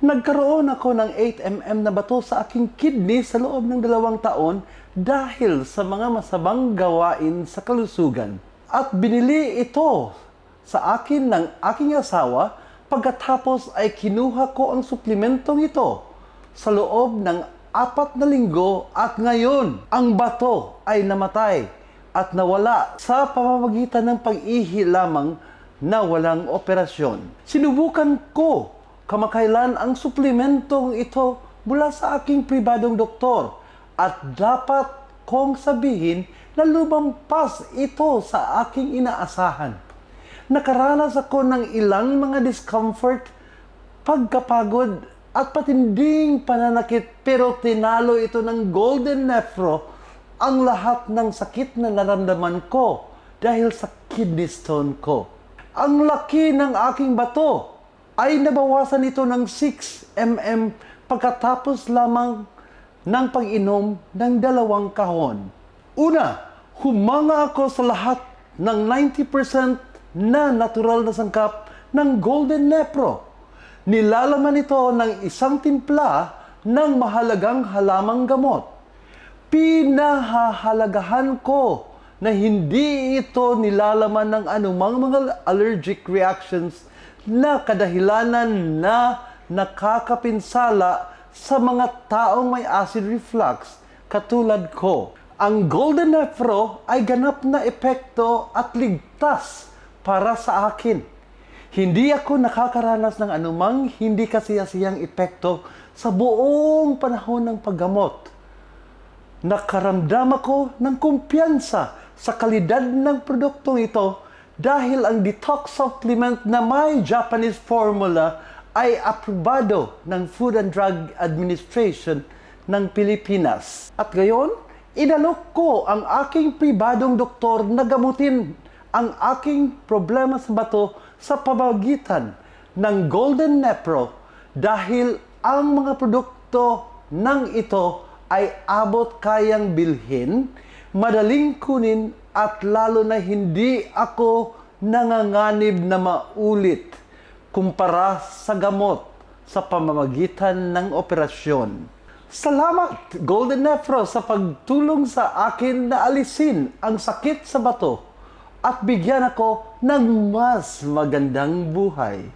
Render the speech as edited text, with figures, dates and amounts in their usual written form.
Nagkaroon ako ng 8 mm na bato sa aking kidney sa loob ng 2 taon dahil sa mga masamang gawain sa kalusugan. At binili ito sa akin ng aking asawa pagkatapos ay kinuha ko ang suplementong ito sa loob ng 4 na linggo at ngayon ang bato ay namatay at nawala sa pamamagitan ng pag-ihi lamang na walang operasyon. Sinubukan ko kamakailan ang suplementong ito mula sa aking pribadong doktor at dapat kong sabihin na lumampas ito sa aking inaasahan. Nakaranas ako ng ilang mga discomfort, pagkapagod at patinding pananakit pero tinalo ito ng Golden Nephro ang lahat ng sakit na naramdaman ko dahil sa kidney stone ko. Ang laki ng aking bato ay nabawasan ito ng 6 mm pagkatapos lamang ng pag-inom ng 2 kahon. Una, humanga ako sa lahat ng 90% na natural na sangkap ng Golden Nephro. Nilalaman ito ng isang timpla ng mahalagang halamang gamot. Pinahahalagahan ko na hindi ito nilalaman ng anumang mga allergic reactions na kadahilanan na nakakapinsala sa mga taong may acid reflux katulad ko. Ang Golden Nephro ay ganap na epekto at ligtas para sa akin. Hindi ako nakakaranas ng anumang hindi kasiyasiyang epekto sa buong panahon ng paggamot. Nakaramdam ako ng kumpiyansa sa kalidad ng produktong ito dahil ang detox supplement na may Japanese formula ay aprobado ng Food and Drug Administration ng Pilipinas. At gayon, inalok ko ang aking pribadong doktor na gamutin ang aking problema sa bato sa pamamagitan ng Golden Nephro dahil ang mga produkto ng ito ay abot kayang bilhin, madaling kunin at lalo na hindi ako nanganganib na maulit kumpara sa gamot sa pamamagitan ng operasyon. Salamat Golden Nephro sa pagtulong sa akin na alisin ang sakit sa bato at bigyan ako ng mas magandang buhay.